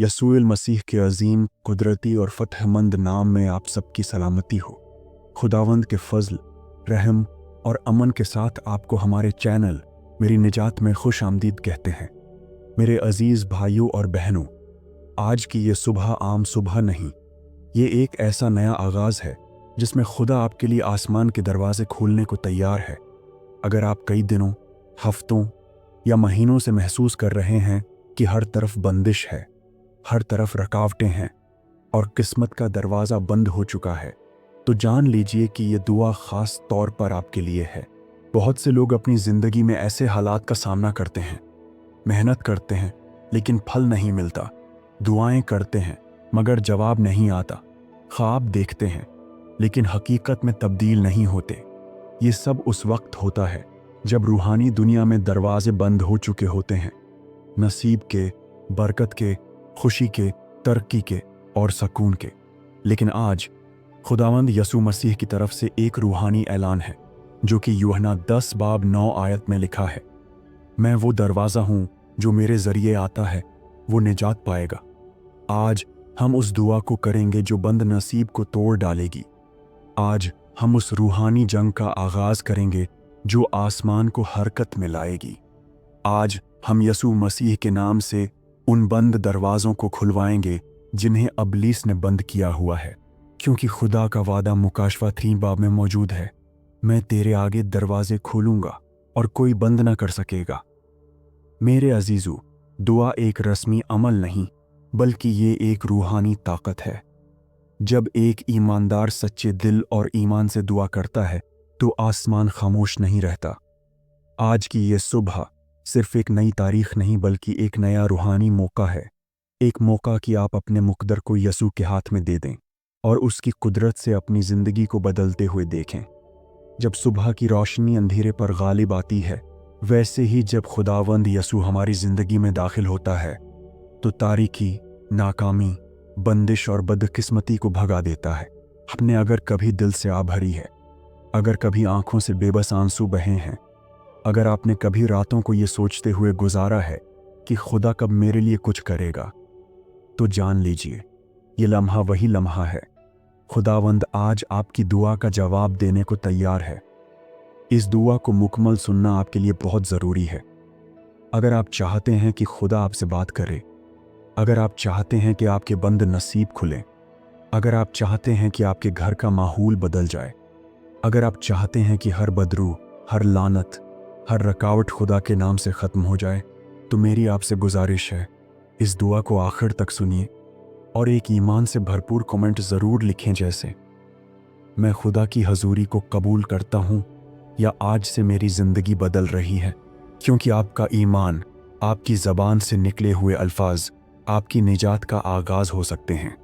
यसूल मसीह के अजीम, कुदरती और फ़तहमंद नाम में आप सबकी सलामती हो। खुदावंद के फजल, रहम और अमन के साथ आपको हमारे चैनल मेरी निजात में खुश आमदीद कहते हैं। मेरे अजीज़ भाइयों और बहनों, आज की ये सुबह आम सुबह नहीं, ये एक ऐसा नया आगाज़ है जिसमें खुदा आपके लिए आसमान के दरवाजे खोलने को तैयार है। अगर आप कई दिनों, हफ्तों या महीनों से महसूस कर रहे हैं कि हर तरफ बंदिश है, हर तरफ रुकावटें हैं और किस्मत का दरवाज़ा बंद हो चुका है, तो जान लीजिए कि ये दुआ ख़ास तौर पर आपके लिए है। बहुत से लोग अपनी ज़िंदगी में ऐसे हालात का सामना करते हैं, मेहनत करते हैं लेकिन फल नहीं मिलता, दुआएं करते हैं मगर जवाब नहीं आता, ख्वाब देखते हैं लेकिन हकीकत में तब्दील नहीं होते। ये सब उस वक्त होता है जब रूहानी दुनिया में दरवाजे बंद हो चुके होते हैं, नसीब के, बरकत के, खुशी के, तरक्की के और सकून के। लेकिन आज खुदावंद यसू मसीह की तरफ से एक रूहानी ऐलान है जो कि यूहन्ना 10:9 में लिखा है, मैं वो दरवाज़ा हूँ, जो मेरे ज़रिए आता है वो निजात पाएगा। आज हम उस दुआ को करेंगे जो बंद नसीब को तोड़ डालेगी। आज हम उस रूहानी जंग का आगाज़ करेंगे जो आसमान को हरकत में लाएगी। आज हम यसू मसीह के नाम से उन बंद दरवाज़ों को खुलवाएंगे जिन्हें अबलीस ने बंद किया हुआ है, क्योंकि खुदा का वादा मुकाशवा 3 में मौजूद है, मैं तेरे आगे दरवाजे खोलूंगा और कोई बंद न कर सकेगा। मेरे अजीज़ों, दुआ एक रस्मी अमल नहीं बल्कि ये एक रूहानी ताकत है। जब एक ईमानदार सच्चे दिल और ईमान से दुआ करता है तो आसमान खामोश नहीं रहता। आज की ये सुबह सिर्फ एक नई तारीख नहीं बल्कि एक नया रूहानी मौका है। एक मौका कि आप अपने मुक़द्दर को यसू के हाथ में दे दें और उसकी कुदरत से अपनी ज़िंदगी को बदलते हुए देखें। जब सुबह की रोशनी अंधेरे पर गालिब आती है, वैसे ही जब खुदावंद यसू हमारी ज़िंदगी में दाखिल होता है तो तारीकी, नाकामी, बंदिश और बदकिस्मती को भगा देता है। आपने अगर कभी दिल से आ भरी है, अगर कभी आंखों से बेबस आंसू बहे हैं, अगर आपने कभी रातों को ये सोचते हुए गुजारा है कि खुदा कब मेरे लिए कुछ करेगा, तो जान लीजिए ये लम्हा वही लम्हा है। खुदावंद आज आपकी दुआ का जवाब देने को तैयार है। इस दुआ को मुकम्मल सुनना आपके लिए बहुत ज़रूरी है। अगर आप चाहते हैं कि खुदा आपसे बात करे, अगर आप चाहते हैं कि आपके बंद नसीब खुलें, अगर आप चाहते हैं कि आपके घर का माहौल बदल जाए, अगर आप चाहते हैं कि हर बदरू, हर लानत, हर रुकावट खुदा के नाम से ख़त्म हो जाए, तो मेरी आपसे गुजारिश है, इस दुआ को आखिर तक सुनिए और एक ईमान से भरपूर कमेंट ज़रूर लिखें, जैसे मैं खुदा की हजूरी को कबूल करता हूँ या आज से मेरी ज़िंदगी बदल रही है। क्योंकि आपका ईमान, आपकी ज़बान से निकले हुए अल्फाज आपकी निजात का आगाज़ हो सकते हैं।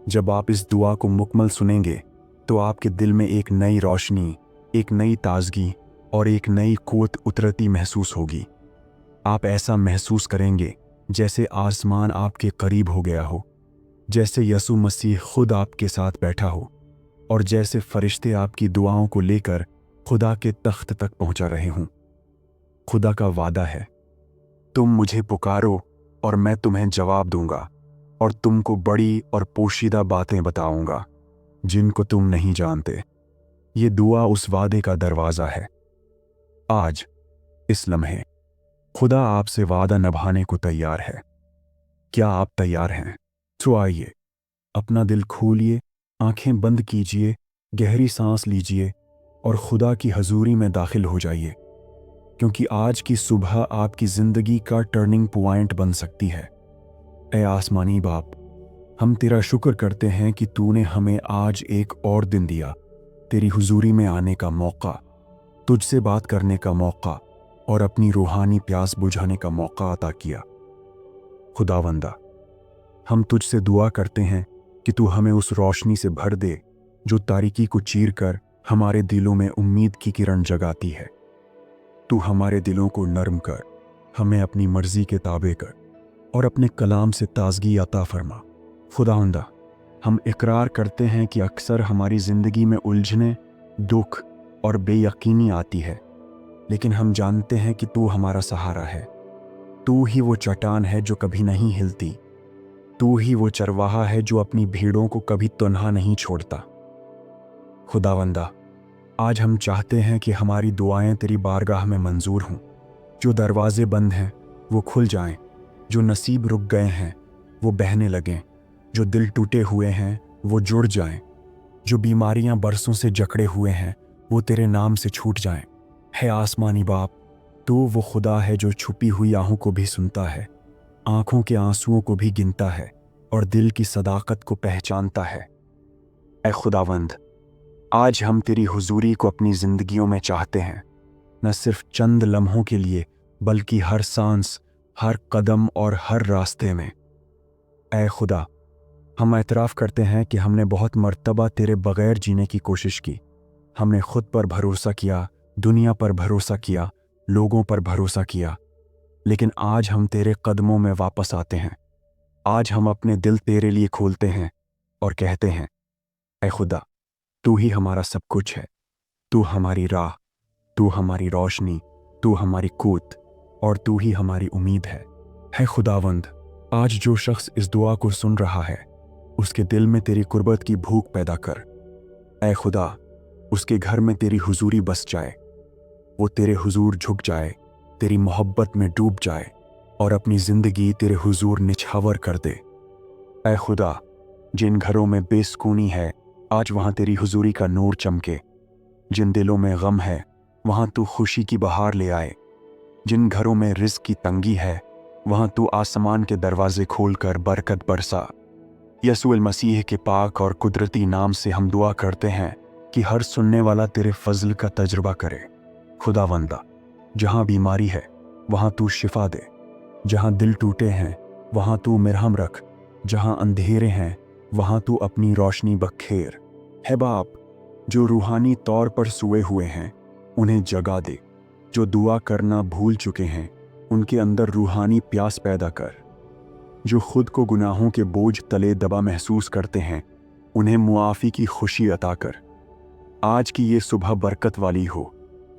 जब आप इस दुआ को मुकम्मल सुनेंगे तो आपके दिल में एक नई रोशनी, एक नई ताजगी और एक नई क़ुव्वत उतरती महसूस होगी। आप ऐसा महसूस करेंगे जैसे आसमान आपके करीब हो गया हो, जैसे यसू मसीह खुद आपके साथ बैठा हो और जैसे फरिश्ते आपकी दुआओं को लेकर खुदा के तख्त तक पहुंचा रहे हों। खुदा का वादा है, तुम मुझे पुकारो और मैं तुम्हें जवाब दूंगा और तुमको बड़ी और पोशीदा बातें बताऊंगा जिनको तुम नहीं जानते। ये दुआ उस वादे का दरवाज़ा है। आज इस लम्हे खुदा आपसे वादा निभाने को तैयार है। क्या आप तैयार हैं? तो आइए, अपना दिल खोलिए, आंखें बंद कीजिए, गहरी सांस लीजिए और खुदा की हजूरी में दाखिल हो जाइए, क्योंकि आज की सुबह आपकी ज़िंदगी का टर्निंग पॉइंट बन सकती है। ऐ आसमानी बाप, हम तेरा शुक्र करते हैं कि तूने हमें आज एक और दिन दिया, तेरी हुजूरी में आने का मौका, तुझसे बात करने का मौका और अपनी रूहानी प्यास बुझाने का मौका अता किया। खुदावंदा, हम तुझसे दुआ करते हैं कि तू हमें उस रोशनी से भर दे जो तारीकी को चीर कर हमारे दिलों में उम्मीद की किरण जगाती है। तू हमारे दिलों को नर्म कर, हमें अपनी मर्जी के ताबे कर और अपने कलाम से ताजगी अता फरमा। खुदावंदा, हम इकरार करते हैं कि अक्सर हमारी ज़िंदगी में उलझने, दुख और बेयकीनी आती है, लेकिन हम जानते हैं कि तू हमारा सहारा है। तू ही वो चट्टान है जो कभी नहीं हिलती, तू ही वो चरवाहा है जो अपनी भीड़ों को कभी तन्हा नहीं छोड़ता। खुदावंदा, आज हम चाहते हैं कि हमारी दुआएं तेरी बारगाह में मंजूर हों। जो दरवाजे बंद हैं वो खुल जाएं, जो नसीब रुक गए हैं वो बहने लगें, जो दिल टूटे हुए हैं वो जुड़ जाएं, जो बीमारियां बरसों से जकड़े हुए हैं वो तेरे नाम से छूट जाएं। है आसमानी बाप, तू वो खुदा है जो छुपी हुई आहों को भी सुनता है, आंखों के आंसुओं को भी गिनता है और दिल की सदाकत को पहचानता है। ऐ खुदावंद, आज हम तेरी हुजूरी को अपनी जिंदगियों में चाहते हैं, न सिर्फ चंद लम्हों के लिए बल्कि हर सांस, हर कदम और हर रास्ते में। ऐ खुदा, हम एतराफ़ करते हैं कि हमने बहुत मर्तबा तेरे बग़ैर जीने की कोशिश की। हमने खुद पर भरोसा किया, दुनिया पर भरोसा किया, लोगों पर भरोसा किया, लेकिन आज हम तेरे कदमों में वापस आते हैं। आज हम अपने दिल तेरे लिए खोलते हैं और कहते हैं, ऐ खुदा, तू ही हमारा सब कुछ है। तू हमारी राह, तू हमारी रोशनी, तू हमारी कूत और तू ही हमारी उम्मीद है। है खुदावंद, आज जो शख्स इस दुआ को सुन रहा है उसके दिल में तेरी कुर्बत की भूख पैदा कर। ऐ खुदा, उसके घर में तेरी हुजूरी बस जाए, वो तेरे हुजूर झुक जाए, तेरी मोहब्बत में डूब जाए और अपनी ज़िंदगी तेरे हुजूर निछावर कर दे। ऐ खुदा, जिन घरों में बेसुकूनी है आज वहाँ तेरी हुजूरी का नूर चमके। जिन दिलों में गम है वहाँ तू खुशी की बहार ले आए। जिन घरों में रिज़्क की तंगी है वहाँ तू आसमान के दरवाजे खोलकर बरकत बरसा। यसुअल मसीह के पाक और कुदरती नाम से हम दुआ करते हैं कि हर सुनने वाला तेरे फजल का तजुर्बा करे। खुदावंदा, जहाँ बीमारी है वहाँ तू शिफा दे, जहाँ दिल टूटे हैं वहाँ तू मिरहम रख, जहाँ अंधेरे हैं वहाँ तू अपनी रोशनी बखेर। है बाप, जो रूहानी तौर पर सोए हुए हैं उन्हें जगा दे, जो दुआ करना भूल चुके हैं उनके अंदर रूहानी प्यास पैदा कर, जो खुद को गुनाहों के बोझ तले दबा महसूस करते हैं उन्हें मुआफ़ी की खुशी अता कर। आज की ये सुबह बरकत वाली हो,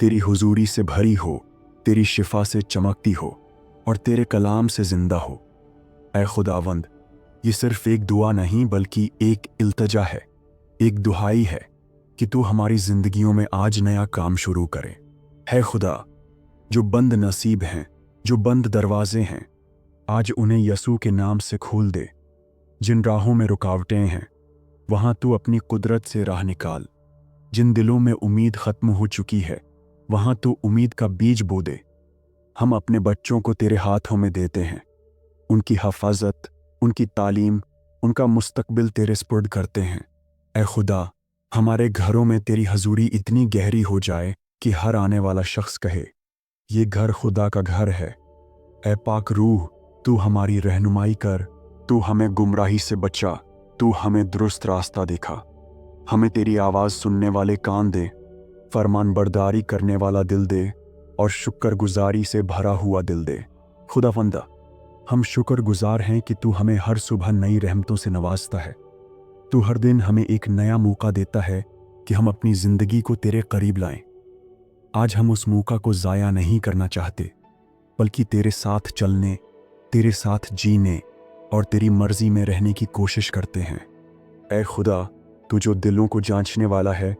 तेरी हुजूरी से भरी हो, तेरी शिफा से चमकती हो और तेरे कलाम से ज़िंदा हो। ऐ खुदावंद, ये सिर्फ एक दुआ नहीं बल्कि एक इल्तजा है, एक दुहाई है कि तू हमारी ज़िंदगियों में आज नया काम शुरू करे। है खुदा, जो बंद नसीब हैं, जो बंद दरवाजे हैं, आज उन्हें यसू के नाम से खोल दे। जिन राहों में रुकावटें हैं वहाँ तू अपनी कुदरत से राह निकाल। जिन दिलों में उम्मीद ख़त्म हो चुकी है वहाँ तू उम्मीद का बीज बो दे। हम अपने बच्चों को तेरे हाथों में देते हैं, उनकी हिफाजत, उनकी तालीम, उनका मुस्तकबिल तेरे स्पुर्द करते हैं। ऐ खुदा, हमारे घरों में तेरी हजूरी इतनी गहरी हो जाए कि हर आने वाला शख्स कहे, ये घर खुदा का घर है। ऐ पाक रूह, तू हमारी रहनुमाई कर, तू हमें गुमराही से बचा, तू हमें दुरुस्त रास्ता दिखा। हमें तेरी आवाज़ सुनने वाले कान दे, फरमान बरदारी करने वाला दिल दे और शुक्रगुजारी से भरा हुआ दिल दे। खुदावंदा, हम शुक्रगुजार हैं कि तू हमें हर सुबह नई रहमतों से नवाजता है। तू हर दिन हमें एक नया मौका देता है कि हम अपनी ज़िंदगी को तेरे करीब लाएं। आज हम उस मौका को ज़ाया नहीं करना चाहते बल्कि तेरे साथ चलने, तेरे साथ जीने और तेरी मर्जी में रहने की कोशिश करते हैं। ऐ खुदा, तू जो दिलों को जांचने वाला है,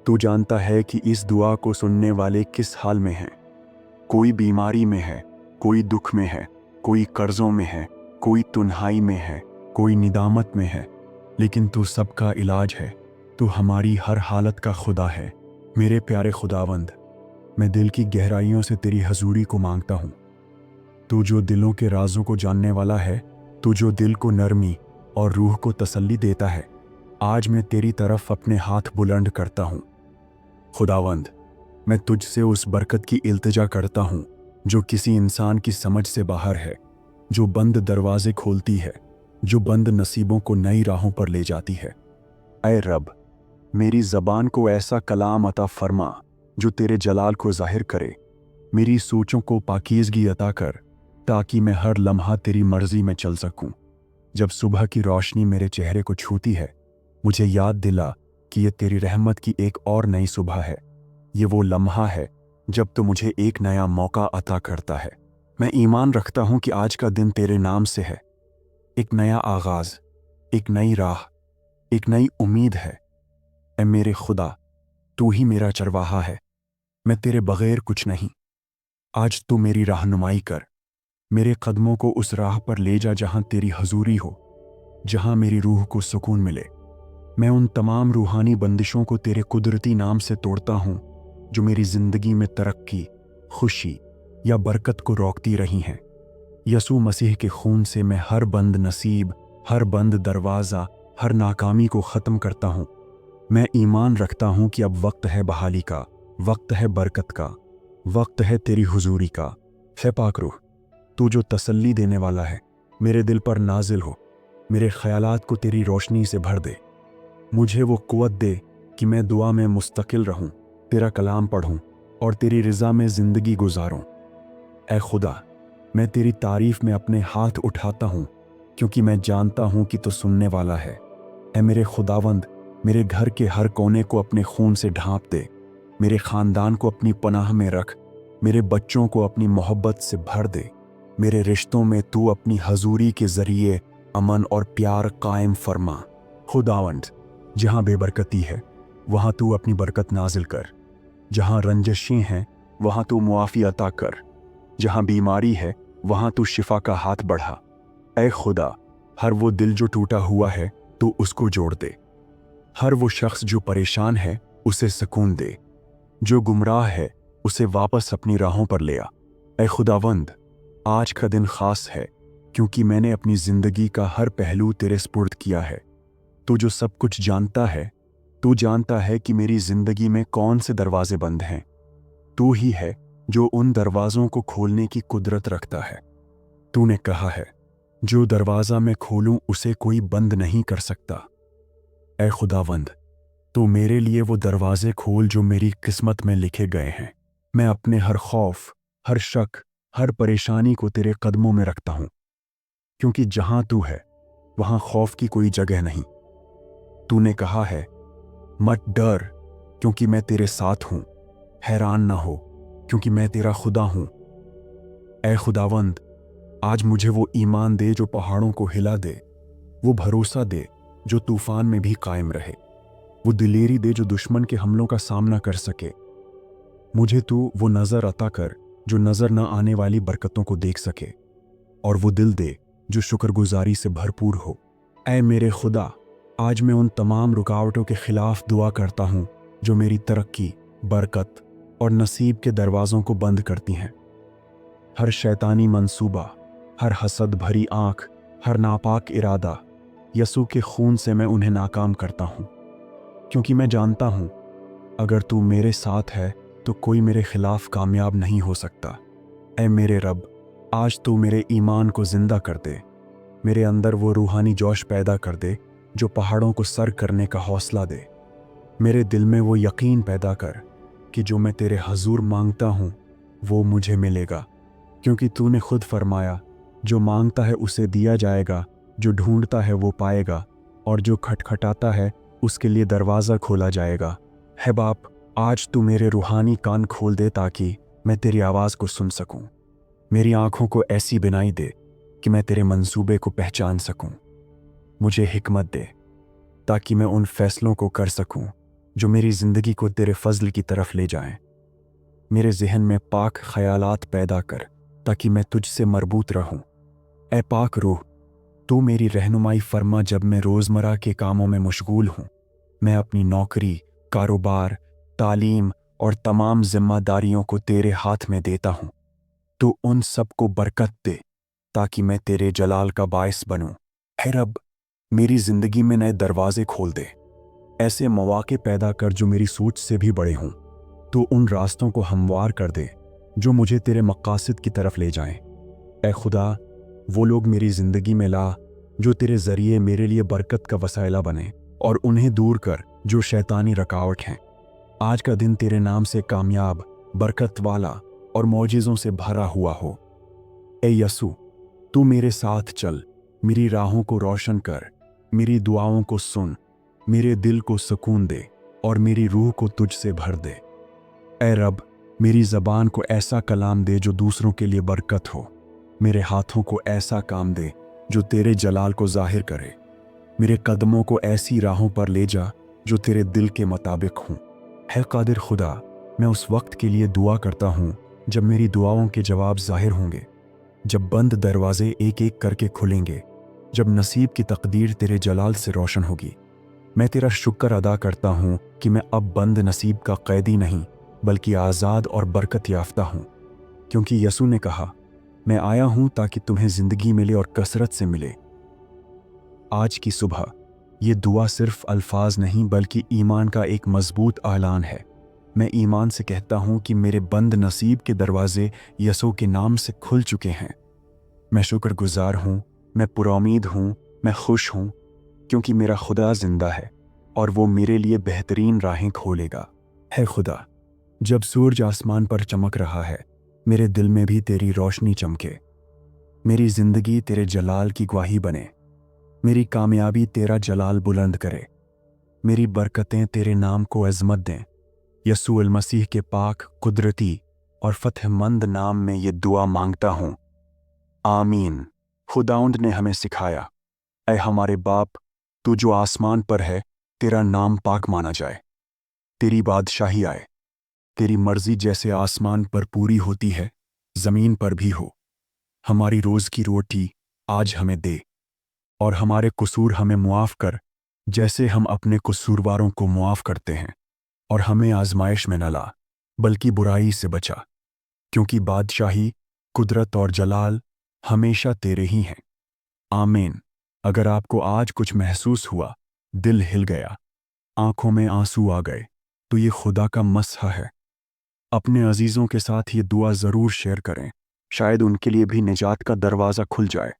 तू जानता है कि इस दुआ को सुनने वाले किस हाल में हैं। कोई बीमारी में है, कोई दुख में है, कोई कर्जों में है, कोई तन्हाई में है, कोई निदामत में है, लेकिन तू सबका इलाज है। तू हमारी हर हालत का खुदा है। मेरे प्यारे खुदावंद, मैं दिल की गहराइयों से तेरी हजूरी को मांगता हूँ। तू जो दिलों के राजों को जानने वाला है, तू जो दिल को नरमी और रूह को तसल्ली देता है, आज मैं तेरी तरफ अपने हाथ बुलंद करता हूँ। खुदावंद, मैं तुझसे उस बरकत की इल्तिजा करता हूँ जो किसी इंसान की समझ से बाहर है, जो बंद दरवाजे खोलती है, जो बंद नसीबों को नई राहों पर ले जाती है। ऐ रब, मेरी ज़बान को ऐसा कलाम अता फरमा जो तेरे जलाल को ज़ाहिर करे। मेरी सोचों को पाकीज़गी अता कर ताकि मैं हर लम्हा तेरी मर्ज़ी में चल सकूं। जब सुबह की रोशनी मेरे चेहरे को छूती है, मुझे याद दिला कि ये तेरी रहमत की एक और नई सुबह है। ये वो लम्हा है जब तो मुझे एक नया मौका अता करता है। मैं ईमान रखता हूँ कि आज का दिन तेरे नाम से है। एक नया आगाज, एक नई राह, एक नई उम्मीद है। ए मेरे खुदा, तू ही मेरा चरवाहा है, मैं तेरे बगैर कुछ नहीं। आज तू मेरी रहनुमाई कर, मेरे कदमों को उस राह पर ले जा जहां तेरी हजूरी हो, जहां मेरी रूह को सुकून मिले। मैं उन तमाम रूहानी बंदिशों को तेरे कुदरती नाम से तोड़ता हूं जो मेरी जिंदगी में तरक्की, खुशी या बरकत को रोकती रही हैं। यसू मसीह के खून से मैं हर बंद नसीब, हर बंद दरवाज़ा, हर नाकामी को ख़त्म करता हूँ। मैं ईमान रखता हूँ कि अब वक्त है बहाली का, वक्त है बरकत का, वक्त है तेरी हुजूरी का। है पाक रूह, तू जो तसल्ली देने वाला है, मेरे दिल पर नाजिल हो, मेरे ख्यालात को तेरी रोशनी से भर दे। मुझे वो कुव्वत दे कि मैं दुआ में मुस्तकिल रहूं, तेरा कलाम पढ़ूं और तेरी रज़ा में ज़िंदगी गुजारूं। ऐ खुदा, मैं तेरी तारीफ़ में अपने हाथ उठाता हूँ, क्योंकि मैं जानता हूँ कि तू सुनने वाला है। ऐ मेरे खुदावंद, मेरे घर के हर कोने को अपने खून से ढांप दे, मेरे ख़ानदान को अपनी पनाह में रख, मेरे बच्चों को अपनी मोहब्बत से भर दे। मेरे रिश्तों में तू अपनी हजूरी के ज़रिए अमन और प्यार कायम फरमा। खुदावंद, जहाँ बेबरकती है वहाँ तू अपनी बरकत नाजिल कर, जहाँ रंजशें हैं वहाँ तू मुआफ़ी अता कर, जहाँ बीमारी है वहाँ तू शिफा का हाथ बढ़ा। ऐ खुदा, हर वो दिल जो टूटा हुआ है तू उसको जोड़ दे, हर वो शख्स जो परेशान है उसे सुकून दे, जो गुमराह है उसे वापस अपनी राहों पर ले आ। ऐ खुदावंद, आज का दिन खास है क्योंकि मैंने अपनी ज़िंदगी का हर पहलू तेरे स्पुर्द किया है। तू जो सब कुछ जानता है, तू जानता है कि मेरी ज़िंदगी में कौन से दरवाजे बंद हैं। तू ही है जो उन दरवाज़ों को खोलने की कुदरत रखता है। तूने कहा है, जो दरवाज़ा मैं खोलूं उसे कोई बंद नहीं कर सकता। ऐ खुदावंद, तू मेरे लिए वो दरवाजे खोल जो मेरी किस्मत में लिखे गए हैं। मैं अपने हर खौफ, हर शक, हर परेशानी को तेरे कदमों में रखता हूँ, क्योंकि जहाँ तू है वहाँ खौफ की कोई जगह नहीं। तूने कहा है, मत डर क्योंकि मैं तेरे साथ हूँ, हैरान ना हो क्योंकि मैं तेरा खुदा हूँ। ऐ खुदावंद, आज मुझे वो ईमान दे जो पहाड़ों को हिला दे, वो भरोसा दे जो तूफान में भी कायम रहे, वो दिलेरी दे जो दुश्मन के हमलों का सामना कर सके। मुझे तू वो नज़र अता कर जो नज़र न आने वाली बरकतों को देख सके, और वो दिल दे जो शुक्रगुजारी से भरपूर हो। ऐ मेरे खुदा, आज मैं उन तमाम रुकावटों के खिलाफ दुआ करता हूँ जो मेरी तरक्की, बरकत और नसीब के दरवाज़ों को बंद करती हैं। हर शैतानी मंसूबा, हर हसद भरी आँख, हर नापाक इरादा, यसू के खून से मैं उन्हें नाकाम करता हूँ, क्योंकि मैं जानता हूँ अगर तू मेरे साथ है तो कोई मेरे खिलाफ कामयाब नहीं हो सकता। ऐ मेरे रब, आज तू मेरे ईमान को जिंदा कर दे, मेरे अंदर वो रूहानी जोश पैदा कर दे जो पहाड़ों को सर करने का हौसला दे। मेरे दिल में वो यकीन पैदा कर कि जो मैं तेरे हजूर मांगता हूँ वो मुझे मिलेगा, क्योंकि तूने खुद फरमाया, जो मांगता है उसे दिया जाएगा, जो ढूंढता है वो पाएगा, और जो खटखटाता है उसके लिए दरवाज़ा खोला जाएगा। है बाप, आज तू मेरे रूहानी कान खोल दे ताकि मैं तेरी आवाज़ को सुन सकूं। मेरी आंखों को ऐसी बिनाई दे कि मैं तेरे मंसूबे को पहचान सकूं। मुझे हिकमत दे ताकि मैं उन फैसलों को कर सकूं जो मेरी ज़िंदगी को तेरे फजल की तरफ ले जाएं। मेरे जहन में पाक ख्यालात पैदा कर ताकि मैं तुझसे मरबूत रहूं। ऐ पाक रूह, तू मेरी रहनुमाई फरमा जब मैं रोज़मर्रा के कामों में मशगूल हूँ। मैं अपनी नौकरी, कारोबार, तालीम और तमाम जिम्मेदारियों को तेरे हाथ में देता हूँ। तू उन सब को बरकत दे ताकि मैं तेरे जलाल का बायस बनूं। है रब, मेरी ज़िंदगी में नए दरवाजे खोल दे, ऐसे मौके पैदा कर जो मेरी सोच से भी बड़े हों। तू उन रास्तों को हमवार कर दे जो मुझे तेरे मकासद की तरफ ले जाएं। ऐ खुदा, वो लोग मेरी ज़िंदगी में ला जो तेरे ज़रिए मेरे लिए बरकत का वसाइला बने, और उन्हें दूर कर जो शैतानी रुकावट हैं। आज का दिन तेरे नाम से कामयाब, बरकत वाला और मौजिज़ों से भरा हुआ हो। ए यसू, तू मेरे साथ चल, मेरी राहों को रोशन कर, मेरी दुआओं को सुन, मेरे दिल को सुकून दे और मेरी रूह को तुझसे भर दे। ए रब, मेरी ज़बान को ऐसा कलाम दे जो दूसरों के लिए बरकत हो, मेरे हाथों को ऐसा काम दे जो तेरे जलाल को जाहिर करे। मेरे कदमों को ऐसी राहों पर ले जा जो तेरे दिल के मुताबिक हों। है कादिर खुदा, मैं उस वक्त के लिए दुआ करता हूँ जब मेरी दुआओं के जवाब जाहिर होंगे, जब बंद दरवाजे एक एक करके खुलेंगे, जब नसीब की तकदीर तेरे जलाल से रोशन होगी। मैं तेरा शुक्र अदा करता हूँ कि मैं अब बंद नसीब का कैदी नहीं बल्कि आज़ाद और बरकत याफ्ता हूँ, क्योंकि यसू ने कहा, मैं आया हूँ ताकि तुम्हें ज़िंदगी मिले और कसरत से मिले। आज की सुबह ये दुआ सिर्फ अल्फाज नहीं बल्कि ईमान का एक मजबूत ऐलान है। मैं ईमान से कहता हूँ कि मेरे बंद नसीब के दरवाजे यसू के नाम से खुल चुके हैं। मैं शुक्रगुजार हूँ, मैं पुरुमीद हूँ, मैं खुश हूँ, क्योंकि मेरा खुदा जिंदा है और वो मेरे लिए बेहतरीन राहें खोलेगा। है खुदा, जब सूरज आसमान पर चमक रहा है, मेरे दिल में भी तेरी रोशनी चमके। मेरी जिंदगी तेरे जलाल की गवाही बने, मेरी कामयाबी तेरा जलाल बुलंद करे, मेरी बरकतें तेरे नाम को अज़मत दें। यसू अल मसीह के पाक, कुदरती और फतहमंद नाम में ये दुआ मांगता हूँ, आमीन। खुदाउंद ने हमें सिखाया, ऐ हमारे बाप, तू जो आसमान पर है, तेरा नाम पाक माना जाए, तेरी बादशाही आए, तेरी मर्जी जैसे आसमान पर पूरी होती है जमीन पर भी हो। हमारी रोज की रोटी आज हमें दे और हमारे कसूर हमें मुआफ कर जैसे हम अपने कसूरवारों को मुआफ करते हैं, और हमें आजमाइश में न ला बल्कि बुराई से बचा, क्योंकि बादशाही, कुदरत और जलाल हमेशा तेरे ही हैं। आमीन। अगर आपको आज कुछ महसूस हुआ, दिल हिल गया, आंखों में आंसू आ गए, तो ये खुदा का मसहा है। अपने अजीजों के साथ ये दुआ ज़रूर शेयर करें, शायद उनके लिए भी निजात का दरवाज़ा खुल जाए।